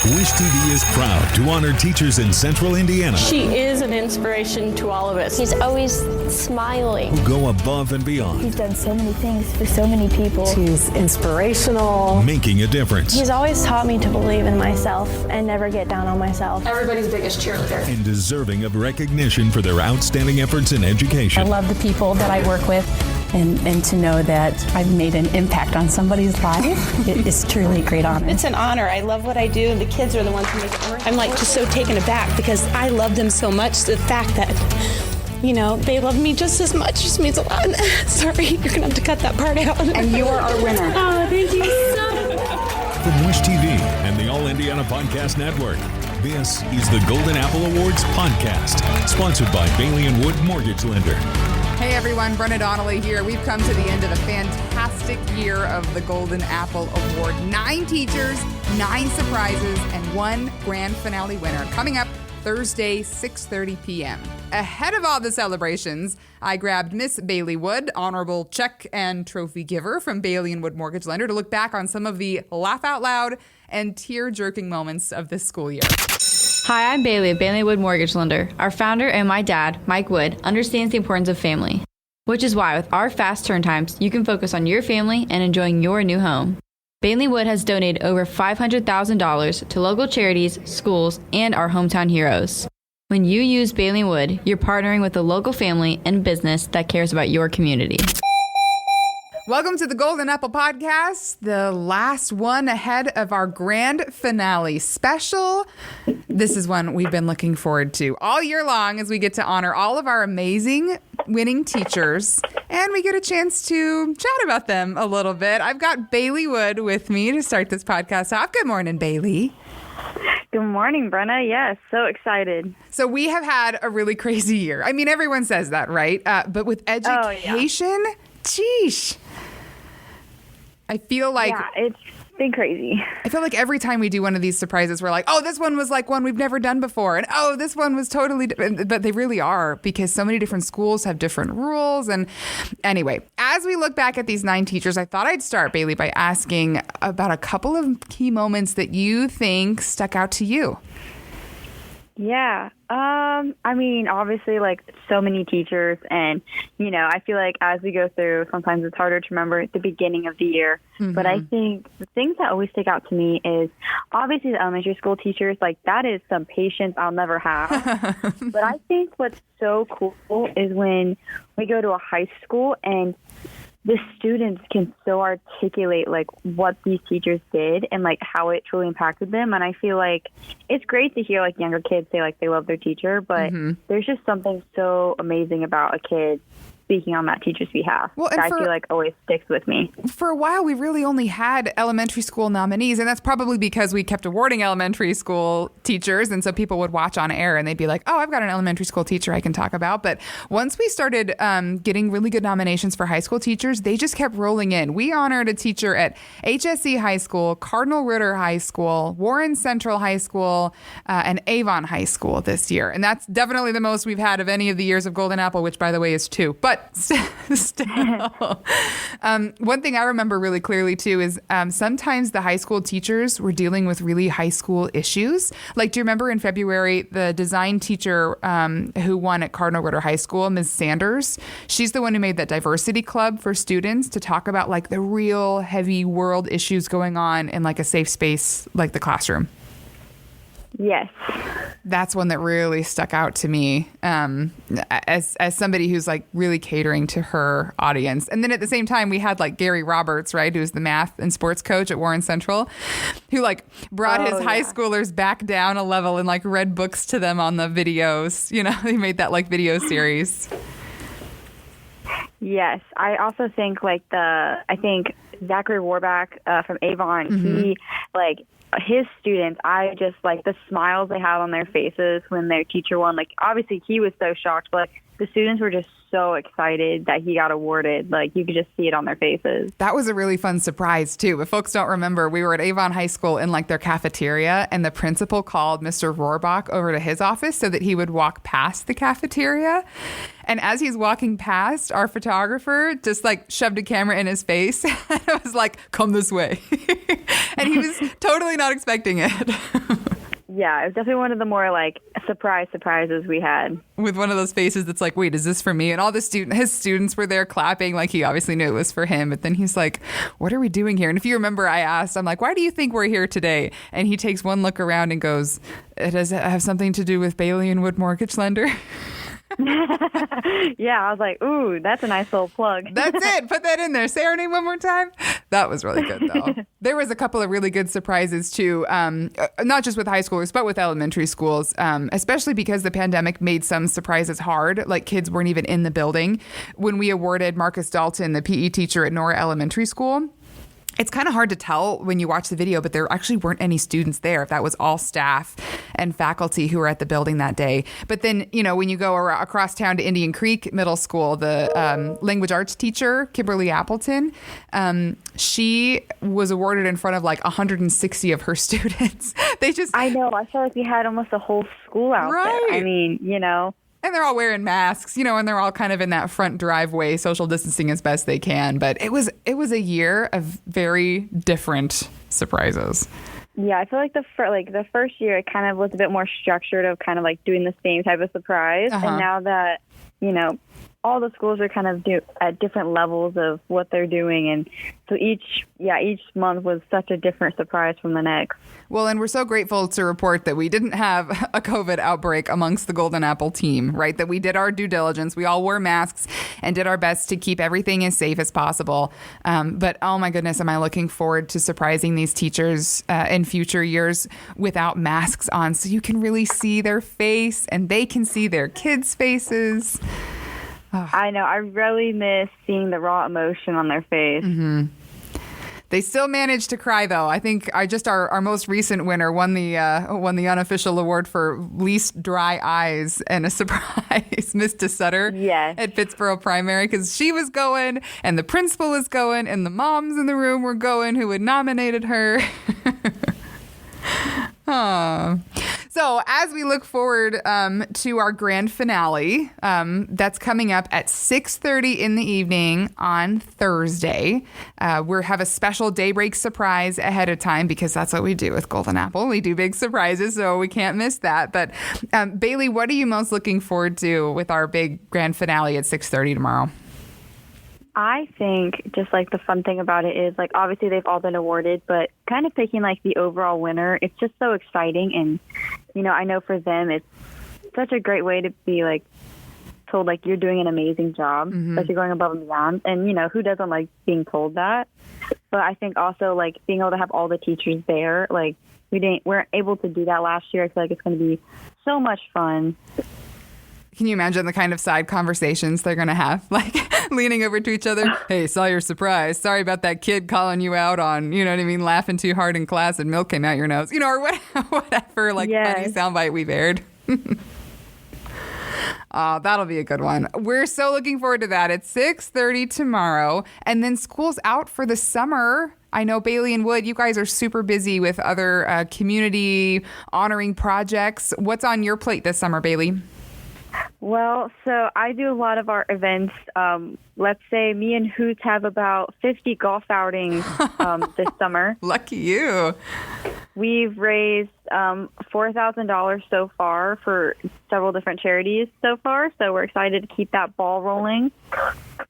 Wish TV is proud to honor teachers in Central Indiana. She is an inspiration to all of us. He's always smiling. Who go above and beyond. He's done so many things for so many people. She's inspirational. Making a difference. He's always taught me to believe in myself and never get down on myself. Everybody's biggest cheerleader. And deserving of recognition for their outstanding efforts in education. I love the people that I work with. And to know that I've made an impact on somebody's life, it is truly a great honor. It's an honor. I love what I do, and the kids are the ones who make it work. I'm like just so taken aback because I love them so much. The fact that, you know, they love me just as much just means a lot. Sorry, you're going to have to cut that part out. And you are our winner. Oh, thank you so much. From Wish TV and the All Indiana Podcast Network, this is the Golden Apple Awards podcast, sponsored by Bailey & Wood Mortgage Lender. Hey everyone, Brenna Donnelly here. We've come to the end of a fantastic year of the Golden Apple Award. 9 teachers, 9 surprises, and 1 grand finale winner. Coming up Thursday, 6:30 p.m. Ahead of all the celebrations, I grabbed Miss Bailey Wood, honorable check and trophy giver from Bailey & Wood Mortgage Lender, to look back on some of the laugh out loud and tear-jerking moments of this school year. Hi, I'm Bailey of Bailey Wood Mortgage Lender. Our founder and my dad, Mike Wood, understands the importance of family, which is why with our fast turn times, you can focus on your family and enjoying your new home. Bailey Wood has donated over $500,000 to local charities, schools, and our hometown heroes. When you use Bailey Wood, you're partnering with a local family and business that cares about your community. Welcome to the Golden Apple Podcast, the last one ahead of our grand finale special. This is one we've been looking forward to all year long as we get to honor all of our amazing winning teachers, and we get a chance to chat about them a little bit. I've got Bailey Wood with me to start this podcast off. Good morning, Bailey. Good morning, Brenna. Yes, so excited. So we have had a really crazy year. I mean, everyone says that, right? But with education, Sheesh. I feel like... Yeah, it's been crazy. I feel like every time we do one of these surprises, we're like, oh, this one was like one we've never done before. And oh, this one was totally different. But they really are, because so many different schools have different rules. And anyway, as we look back at these 9 teachers, I thought I'd start, Bailey, by asking about a couple of key moments that you think stuck out to you. Yeah. I mean, obviously, like, so many teachers, and, you know, I feel like as we go through, sometimes it's harder to remember at the beginning of the year. Mm-hmm. But I think the things that always stick out to me is obviously the elementary school teachers. Like, that is some patience I'll never have. But I think what's so cool is when we go to a high school and the students can so articulate like what these teachers did and like how it truly impacted them. And I feel like it's great to hear like younger kids say like they love their teacher, but there's just something so amazing about a kid speaking on that teacher's behalf. Well, that I feel like always sticks with me. For a while, we really only had elementary school nominees, and that's probably because we kept awarding elementary school teachers, and so people would watch on air and they'd be like, oh, I've got an elementary school teacher I can talk about. But once we started getting really good nominations for high school teachers, they just kept rolling in. We honored a teacher at HSE High School, Cardinal Ritter High School, Warren Central High School, and Avon High School this year. And that's definitely the most we've had of any of the years of Golden Apple, which, by the way, is 2. But still, one thing I remember really clearly, too, is sometimes the high school teachers were dealing with really high school issues. Like, do you remember in February, the design teacher who won at Cardinal Ritter High School, Ms. Sanders, she's the one who made that diversity club for students to talk about, like, the real heavy world issues going on in, like, a safe space like the classroom. Yes. That's one that really stuck out to me as somebody who's like really catering to her audience. And then at the same time, we had like Gary Roberts, right, who's the math and sports coach at Warren Central, who like brought his high schoolers back down a level and like read books to them on the videos. You know, he made that like video series. Yes. I also think like I think Zachary Warback from Avon, he like, his students, I just like the smiles they had on their faces when their teacher won. Like, obviously he was so shocked, but like, the students were just so excited that he got awarded. Like, you could just see it on their faces. That was a really fun surprise, too. If folks don't remember, we were at Avon High School in, like, their cafeteria, and the principal called Mr. Rohrbach over to his office so that he would walk past the cafeteria. And as he's walking past, our photographer just, like, shoved a camera in his face. And I was like, come this way. And he was totally not expecting it. Yeah, it was definitely one of the more, like, surprises we had. With one of those faces that's like, wait, is this for me? And all his students were there clapping, like he obviously knew it was for him. But then he's like, what are we doing here? And if you remember, I asked, I'm like, why do you think we're here today? And he takes one look around and goes, does it have something to do with Bailey and Wood Mortgage Lender? Yeah, I was like, ooh, that's a nice little plug. That's it. Put that in there. Say our name one more time. That was really good, though. There was a couple of really good surprises, too, not just with high schoolers, but with elementary schools, especially because the pandemic made some surprises hard. Like, kids weren't even in the building. When we awarded Marcus Dalton, the PE teacher at Nora Elementary School, it's kind of hard to tell when you watch the video, but there actually weren't any students there. That was all staff and faculty who were at the building that day. But then, you know, when you go across town to Indian Creek Middle School, the language arts teacher, Kimberly Appleton, she was awarded in front of like 160 of her students. I know. I felt like we had almost a whole school out there. I mean, you know. And they're all wearing masks, you know, and they're all kind of in that front driveway, social distancing as best they can. But it was a year of very different surprises. Yeah, I feel like the first year it kind of was a bit more structured of kind of like doing the same type of surprise. And now that, you know, all the schools are kind of at different levels of what they're doing. And so each month was such a different surprise from the next. Well, and we're so grateful to report that we didn't have a COVID outbreak amongst the Golden Apple team, right? That we did our due diligence. We all wore masks and did our best to keep everything as safe as possible. But oh my goodness, am I looking forward to surprising these teachers in future years without masks on so you can really see their face and they can see their kids' faces. I know. I really miss seeing the raw emotion on their face. Mm-hmm. They still managed to cry, though. I think our most recent winner won the unofficial award for least dry eyes and a surprise, Miss DeSutter at Pittsboro Primary, because she was going and the principal was going and the moms in the room were going who had nominated her. So as we look forward to our grand finale, that's coming up at 6:30 in the evening on Thursday. We have a special daybreak surprise ahead of time because that's what we do with Golden Apple. We do big surprises, so we can't miss that. But Bailey, what are you most looking forward to with our big grand finale at 6:30 tomorrow? I think just like the fun thing about it is like obviously they've all been awarded, but kind of picking like the overall winner, it's just so exciting. And, you know, I know for them it's such a great way to be like told like you're doing an amazing job, like you're going above and beyond. And, you know, who doesn't like being told that? But I think also like being able to have all the teachers there, like we weren't able to do that last year. I feel like it's going to be so much fun. Can you imagine the kind of side conversations they're going to have? Like leaning over to each other. Hey, saw your surprise. Sorry about that kid calling you out on, you know what I mean, laughing too hard in class and milk came out your nose. You know, or whatever like funny soundbite we've aired. That'll be a good one. We're so looking forward to that. It's 6:30 tomorrow. And then school's out for the summer. I know Bailey and Wood, you guys are super busy with other community honoring projects. What's on your plate this summer, Bailey? Well, so I do a lot of our events. Let's say me and Hoots have about 50 golf outings this summer. Lucky you. We've raised $4,000 so far for several different charities so far, so we're excited to keep that ball rolling.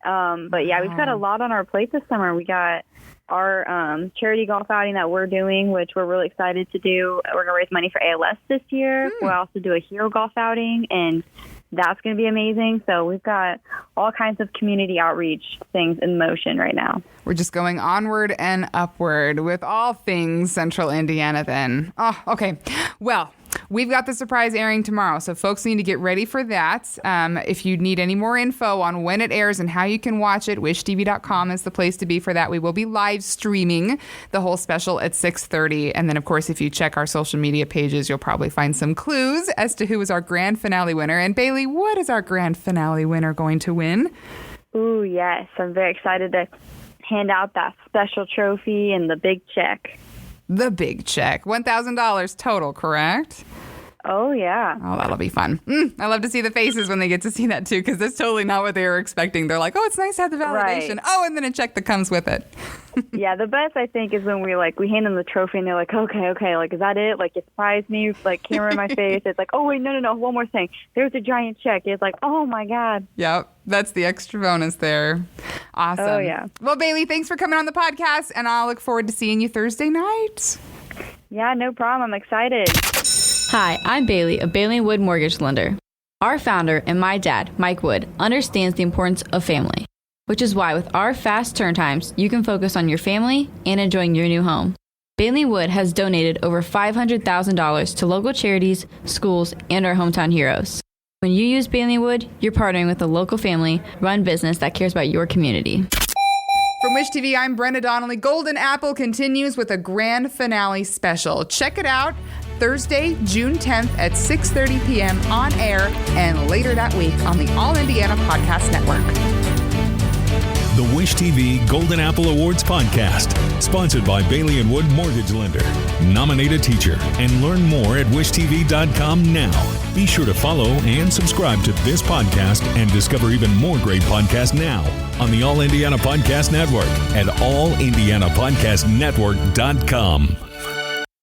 But yeah, we've got a lot on our plate this summer. We got our charity golf outing that we're doing, which we're really excited to do. We're going to raise money for ALS this year. We'll also do a hero golf outing, and that's going to be amazing. So we've got all kinds of community outreach things in motion right now. We're just going onward and upward with all things Central Indiana then. Oh, okay. Well, We've got the surprise airing tomorrow, so folks need to get ready for that. If you need any more info on when it airs and how you can watch it, wishtv.com is the place to be for that. We will be live streaming the whole special at 6:30. And then, of course, if you check our social media pages, you'll probably find some clues as to who is our grand finale winner. And Bailey, what is our grand finale winner going to win? Ooh, yes. I'm very excited to hand out that special trophy and the big check. The big check. $1,000 total, correct? Oh, yeah. Oh, that'll be fun. I love to see the faces when they get to see that, too, because that's totally not what they were expecting. They're like, oh, it's nice to have the validation. Right. Oh, and then a check that comes with it. Yeah, the best, I think, is when we hand them the trophy and they're like, okay, like, is that it? Like, it surprised me, like, camera in my face. It's like, oh, wait, no, one more thing. There's a giant check. It's like, oh, my God. Yep, that's the extra bonus there. Awesome. Oh, yeah. Well, Bailey, thanks for coming on the podcast, and I'll look forward to seeing you Thursday night. Yeah, no problem. I'm excited. Hi, I'm Bailey of Bailey & Wood Mortgage Lender. Our founder and my dad, Mike Wood, understands the importance of family, which is why with our fast turn times, you can focus on your family and enjoying your new home. Bailey & Wood has donated over $500,000 to local charities, schools, and our hometown heroes. When you use Bailey & Wood, you're partnering with a local family-run business that cares about your community. From Wish TV, I'm Brenna Donnelly. Golden Apple continues with a grand finale special. Check it out Thursday, June 10th at 6:30 p.m. on air and later that week on the All Indiana Podcast Network. The Wish TV Golden Apple Awards podcast, sponsored by Bailey & Wood Mortgage Lender. Nominate a teacher and learn more at wishtv.com now. Be sure to follow and subscribe to this podcast and discover even more great podcasts now on the All Indiana Podcast Network at allindianapodcastnetwork.com.